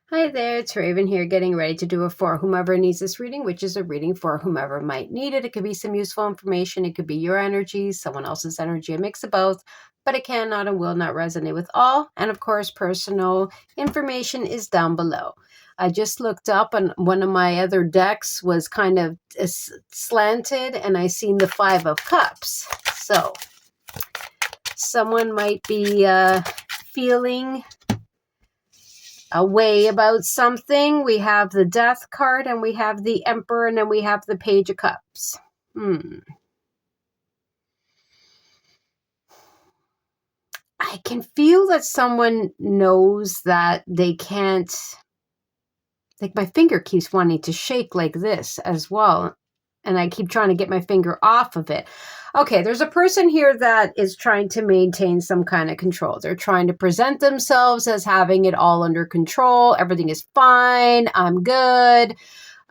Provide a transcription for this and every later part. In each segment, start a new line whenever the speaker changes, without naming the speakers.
Hi there, it's Raven here, getting ready to do a for whomever needs this reading, which is a reading for whomever might need it. It could be some useful information. It could be your energy, someone else's energy, a mix of both, but it cannot and will not resonate with all. And of course, personal information is down below. I just looked up and one of my other decks was kind of slanted and I seen the Five of Cups. So someone might be feeling a way about something. We have the Death card and we have the Emperor and then we have the Page of Cups. I can feel that someone knows that they can't, like my finger keeps wanting to shake like this as well. And I keep trying to get my finger off of it. Okay, there's a person here that is trying to maintain some kind of control. They're trying to present themselves as having it all under control. Everything is fine. I'm good.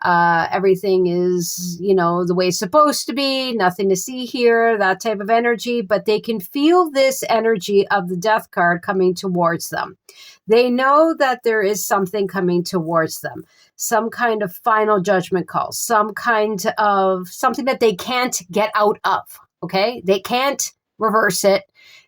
Everything is, the way it's supposed to be. Nothing to see here, that type of energy. But they can feel this energy of the Death card coming towards them. They know that there is something coming towards them. Some kind of final judgment call. Some kind of something that they can't get out of. Okay? They can't reverse it.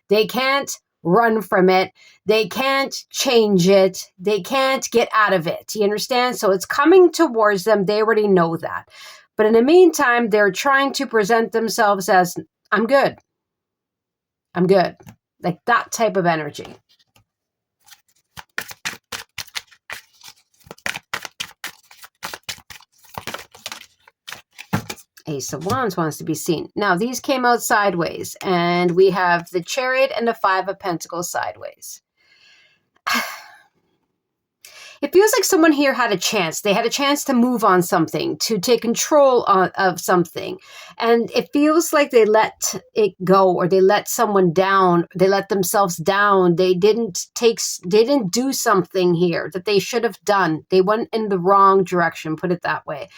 They can't run from it. They can't change it. They can't get out of it. You understand? So it's coming towards them. They already know that. But in the meantime, they're trying to present themselves as, I'm good. I'm good. Like that type of energy. Ace of Wands wants to be seen. Now, these came out sideways, and we have the Chariot and the Five of Pentacles sideways. It feels like someone here had a chance. They had a chance to move on something, to take control of something. And it feels like they let it go, or they let someone down. They let themselves down. They didn't do something here that they should have done. They went in the wrong direction, put it that way.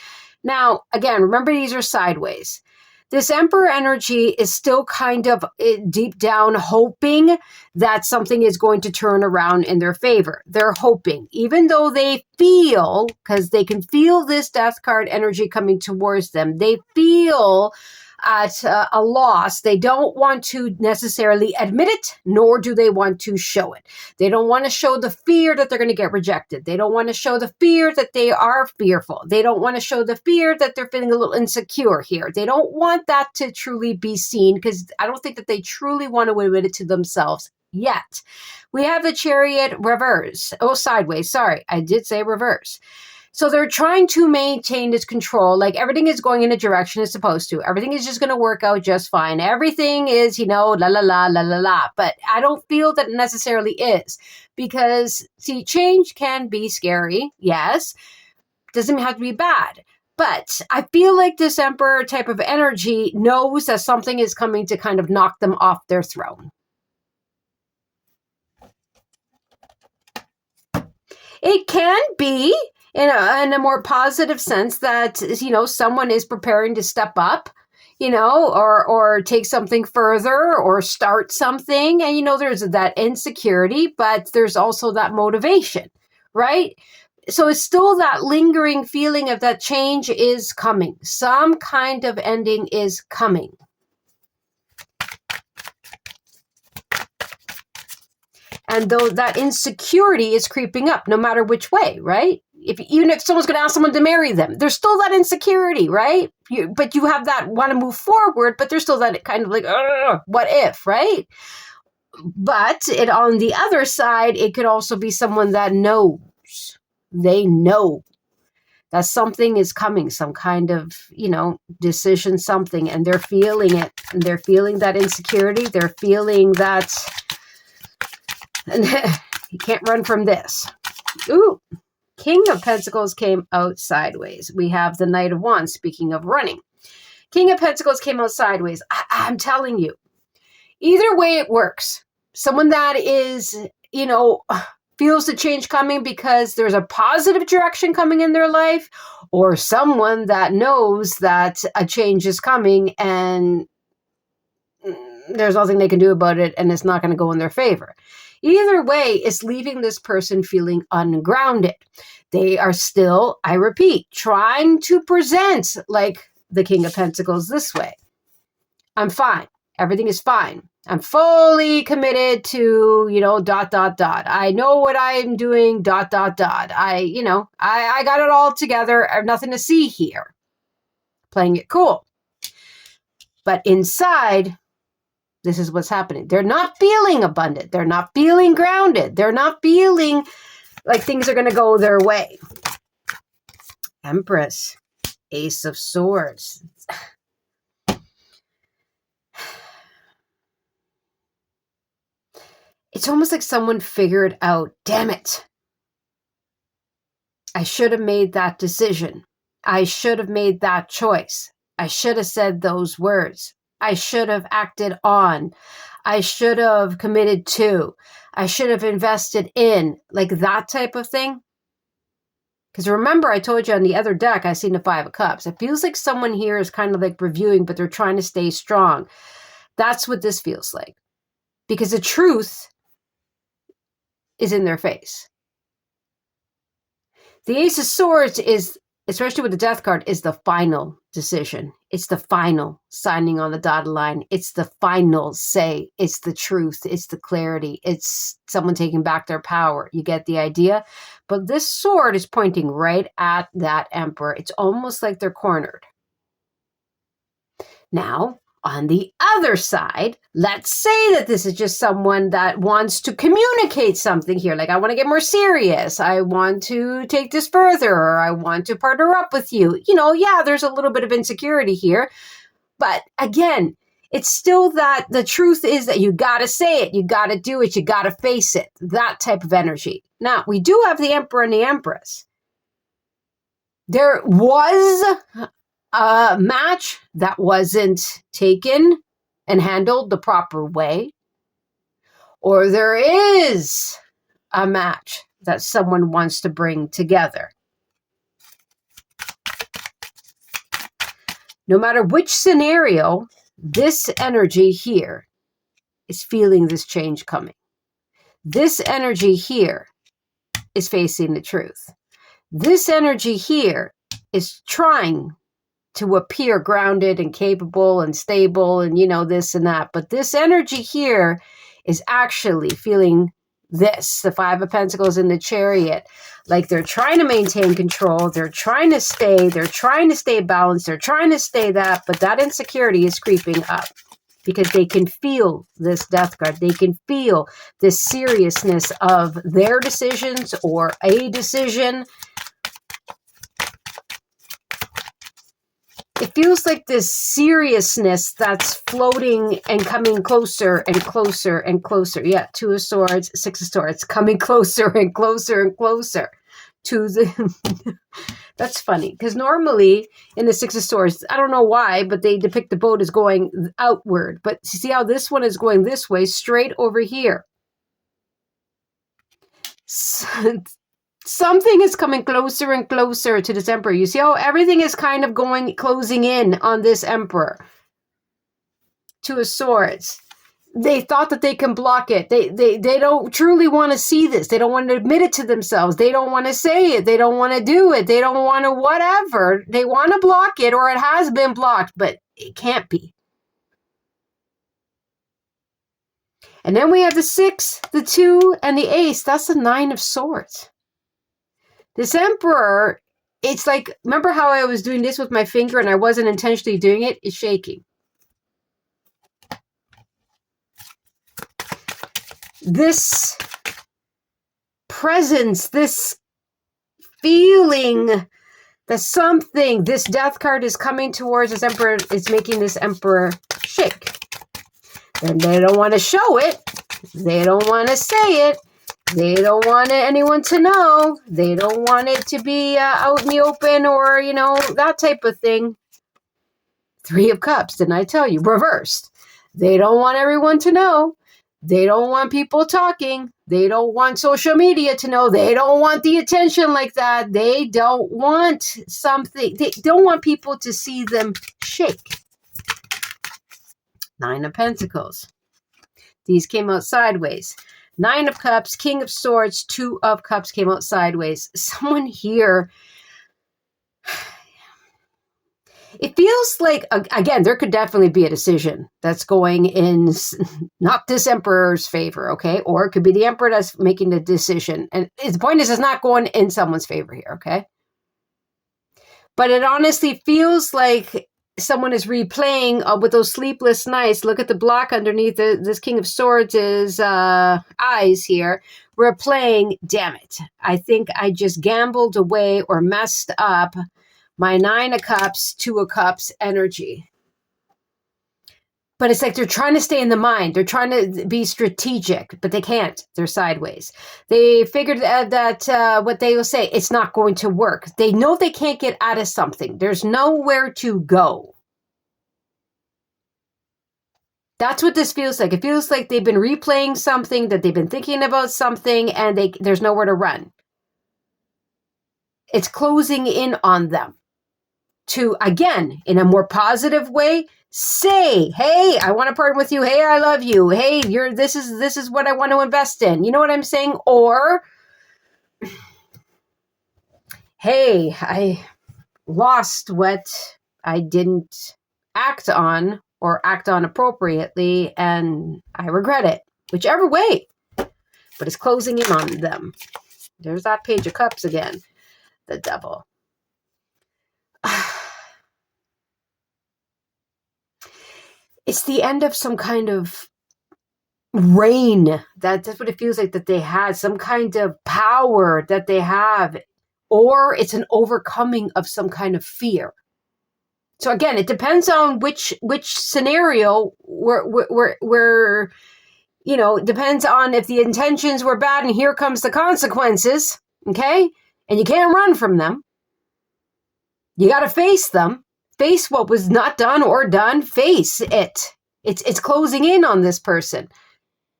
Now, again, remember these are sideways. This Emperor energy is still kind of deep down hoping that something is going to turn around in their favor. They're hoping, even though they feel, because they can feel this Death card energy coming towards them, they feel at a loss. They don't want to necessarily admit it, nor do they want to show it. They don't want to show the fear that they're going to get rejected. They don't want to show the fear that they are fearful. They don't want to show the fear that they're feeling a little insecure here. They don't want that to truly be seen, because I don't think that they truly want to admit it to themselves yet. We have the Chariot reverse. Oh, sideways. Sorry, I did say reverse. So they're trying to maintain this control, like everything is going in a direction it's supposed to. Everything is just going to work out just fine. Everything is, la, la, la, la, la, la, la. But I don't feel that it necessarily is, because, see, change can be scary, yes. Doesn't have to be bad. But I feel like this Emperor type of energy knows that something is coming to kind of knock them off their throne. It can be in a more positive sense that, someone is preparing to step up, or take something further or start something. And, there's that insecurity, but there's also that motivation, right? So it's still that lingering feeling of that change is coming. Some kind of ending is coming. And though that insecurity is creeping up, no matter which way, right? Even if someone's going to ask someone to marry them, there's still that insecurity, right? But you have that want to move forward, but there's still that kind of like, what if, right? But on the other side, it could also be someone that knows. They know that something is coming, some kind of, decision, something, and they're feeling it. And they're feeling that insecurity. They're feeling that... And you can't run from this. Ooh, King of Pentacles came out sideways. We have the Knight of Wands, speaking of running. King of Pentacles came out sideways. I'm telling you, either way it works. Someone that is, feels the change coming because there's a positive direction coming in their life, or someone that knows that a change is coming and there's nothing they can do about it and it's not going to go in their favor. Either way, it's leaving this person feeling ungrounded. They are still, I repeat, trying to present like the King of Pentacles this way. I'm fine. Everything is fine. I'm fully committed to, dot, dot, dot. I know what I'm doing, dot, dot, dot. I got it all together. I have nothing to see here. Playing it cool. But inside, this is what's happening. They're not feeling abundant. They're not feeling grounded. They're not feeling like things are going to go their way. Empress, Ace of Swords. It's almost like someone figured out, damn it, I should have made that decision. I should have made that choice. I should have said those words. I should have acted on. I should have committed to. I should have invested in, like that type of thing. Because remember, I told you on the other deck, I seen the Five of Cups. It feels like someone here is kind of like reviewing, but they're trying to stay strong. That's what this feels like. Because the truth is in their face. The Ace of Swords is, especially with the Death card, is the final decision. It's the final signing on the dotted line. It's the final say. It's the truth. It's the clarity. It's someone taking back their power. You get the idea? But this sword is pointing right at that Emperor. It's almost like they're cornered. Now, on the other side, let's say that this is just someone that wants to communicate something here. Like, I want to get more serious. I want to take this further. Or I want to partner up with you. Yeah, there's a little bit of insecurity here. But again, it's still that the truth is that you got to say it. You got to do it. You got to face it. That type of energy. Now, we do have the Emperor and the Empress. There was a match that wasn't taken and handled the proper way, or there is a match that someone wants to bring together. No matter which scenario, this energy here is feeling this change coming. This energy here is facing the truth. This energy here is trying to appear grounded and capable and stable and, this and that. But this energy here is actually feeling this, the Five of Pentacles in the Chariot. Like they're trying to maintain control. They're trying to stay balanced. They're trying to stay that, but that insecurity is creeping up because they can feel this Death card. They can feel this seriousness of their decisions or a decision. It feels like this seriousness that's floating and coming closer and closer and closer. Yeah, Two of Swords, Six of Swords, coming closer and closer and closer to the... That's funny, because normally in the Six of Swords, I don't know why, but they depict the boat as going outward. But you see how this one is going this way, straight over here. Something is coming closer and closer to this Emperor. You see how everything is kind of closing in on this Emperor. Two of Swords. They thought that they can block it. They don't truly want to see this. They don't want to admit it to themselves. They don't want to say it. They don't want to do it. They don't want to whatever. They want to block it, or it has been blocked, but it can't be. And then we have the 6, the 2, and the Ace. That's the 9 of Swords. This Emperor, it's like, remember how I was doing this with my finger and I wasn't intentionally doing it? It's shaking. This presence, this feeling that something, this Death card is coming towards this Emperor, is making this Emperor shake. And they don't want to show it. They don't want to say it. They don't want anyone to know. They don't want it to be out in the open or, that type of thing. 3 of Cups, didn't I tell you? Reversed. They don't want everyone to know. They don't want people talking. They don't want social media to know. They don't want the attention like that. They don't want something. They don't want people to see them shake. 9 of Pentacles. These came out sideways. Nine of Cups, King of Swords, Two of Cups came out sideways. Someone here, it feels like, again, there could definitely be a decision that's going in not this emperor's favor, okay? Or it could be the emperor that's making the decision. And the point is, it's not going in someone's favor here, okay? But it honestly feels like someone is replaying with those sleepless nights. Look at the block underneath this King of Swords' eyes here. We're playing, damn it, I think I just gambled away or messed up my Nine of Cups, Two of Cups energy. But it's like they're trying to stay in the mind. They're trying to be strategic, but they can't. They're sideways. They figured that what they will say, it's not going to work. They know they can't get out of something. There's nowhere to go. That's what this feels like. It feels like they've been replaying something, that they've been thinking about something, and there's nowhere to run. It's closing in on them to, again, in a more positive way, say, hey, I want to partner with you. Hey, I love you. Hey, this is what I want to invest in. You know what I'm saying? Or, hey, I lost what I didn't act on or act on appropriately, and I regret it. Whichever way. But it's closing in on them. There's that Page of Cups again. The Devil. It's the end of some kind of reign. That's what it feels like that they had. Some kind of power that they have. Or it's an overcoming of some kind of fear. So again, it depends on which scenario we're depends on if the intentions were bad and here comes the consequences, okay? And you can't run from them. You got to face them. Face what was not done or done. Face it. It's closing in on this person.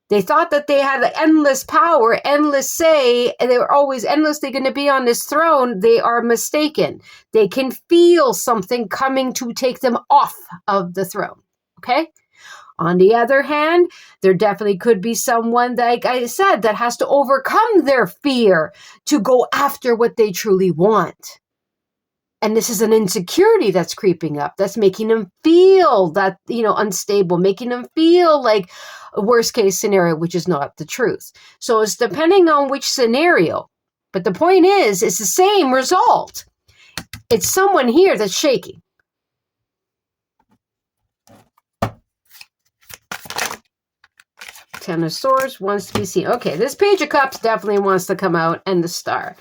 They thought that they had endless power, endless say, and they were always endlessly going to be on this throne. They are mistaken. They can feel something coming to take them off of the throne, okay? On the other hand, there definitely could be someone, like I said, that has to overcome their fear to go after what they truly want. And this is an insecurity that's creeping up, that's making them feel that, unstable, making them feel like a worst case scenario, which is not the truth. So it's depending on which scenario. But the point is, it's the same result. It's someone here that's shaking. Ten of Swords wants to be seen. Okay, this Page of Cups definitely wants to come out, and the Star.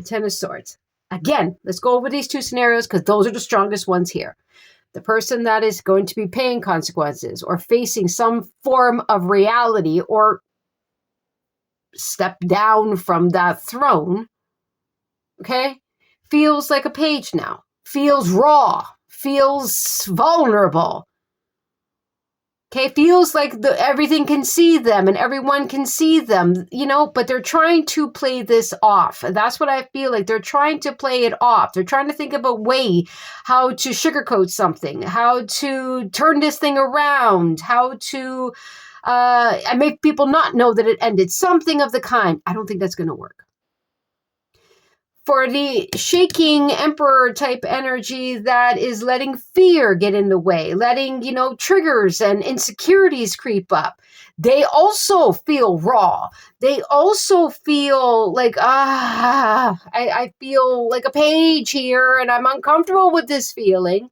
Ten of Swords. Again, let's go over these two scenarios because those are the strongest ones here. The person that is going to be paying consequences or facing some form of reality or step down from that throne, okay, feels like a page now. Feels raw. Feels vulnerable. Okay, feels like everything can see them and everyone can see them, but they're trying to play this off. And that's what I feel like. They're trying to play it off. They're trying to think of a way how to sugarcoat something, how to turn this thing around, how to make people not know that it ended. Something of the kind. I don't think that's going to work. For the shaking emperor type energy that is letting fear get in the way, letting, triggers and insecurities creep up. They also feel raw. They also feel like, I feel like a page here and I'm uncomfortable with this feeling.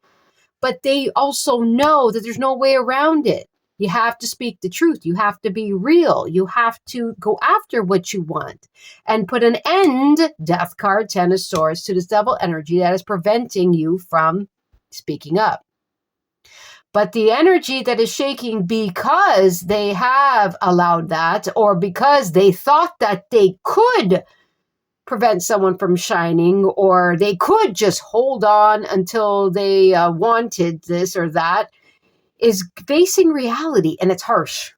But they also know that there's no way around it. You have to speak the truth. You have to be real. You have to go after what you want and put an end, Death card, Ten of Swords, to this devil energy that is preventing you from speaking up. But the energy that is shaking because they have allowed that or because they thought that they could prevent someone from shining or they could just hold on until they wanted this or that is facing reality, and it's harsh.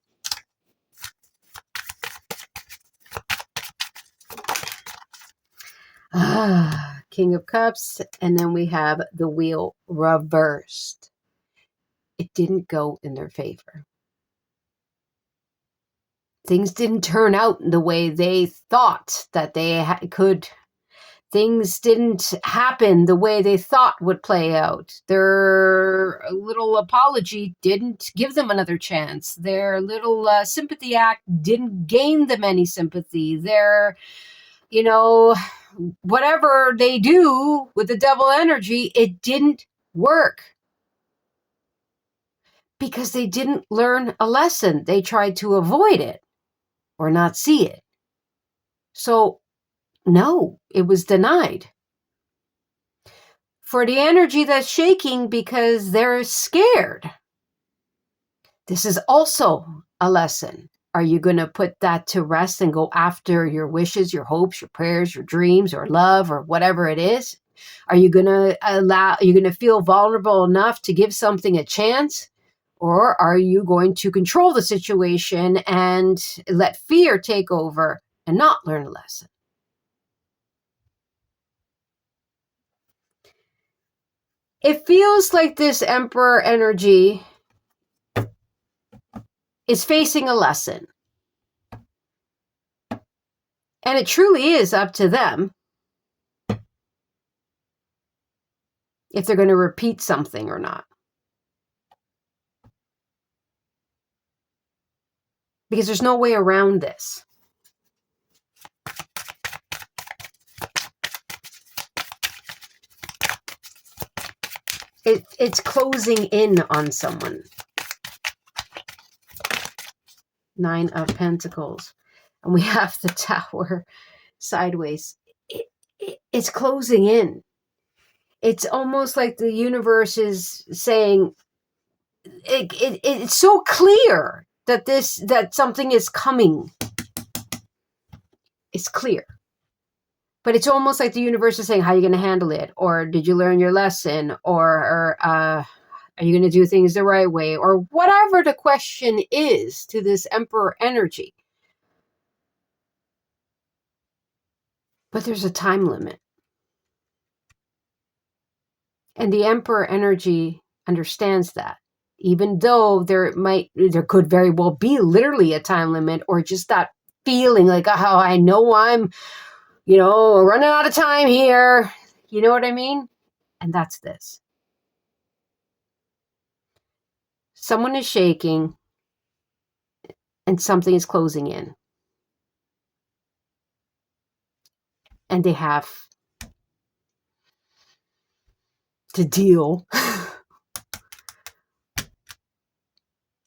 King of Cups, and then we have the Wheel reversed. It didn't go in their favor. Things didn't turn out the way they thought that they could. Things didn't happen the way they thought would play out. Their little apology didn't give them another chance. Their little sympathy act didn't gain them any sympathy. Their, whatever they do with the devil energy, it didn't work because they didn't learn a lesson. They tried to avoid it or not see it. So, no, it was denied. For the energy that's shaking because they're scared, this is also a lesson. Are you going to put that to rest and go after your wishes, your hopes, your prayers, your dreams, or love, or whatever it is? Are you going to feel vulnerable enough to give something a chance? Or are you going to control the situation and let fear take over and not learn a lesson? It feels like this Emperor energy is facing a lesson. And it truly is up to them if they're going to repeat something or not. Because there's no way around this. It's closing in on someone. 9 of Pentacles. And we have the Tower sideways. It's closing in. It's almost like the universe is saying, it's so clear that something is coming. It's clear. But it's almost like the universe is saying, how are you going to handle it? Or did you learn your lesson? Or are you going to do things the right way? Or whatever the question is to this Emperor energy. But there's a time limit. And the Emperor energy understands that. Even though there could very well be literally a time limit, or just that feeling like, oh, I know I'm, running out of time here. You know what I mean? And that's this. Someone is shaking and something is closing in. And they have to deal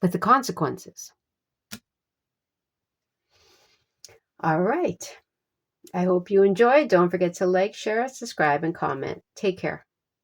with the consequences. All right. I hope you enjoyed. Don't forget to like, share, subscribe, and comment. Take care.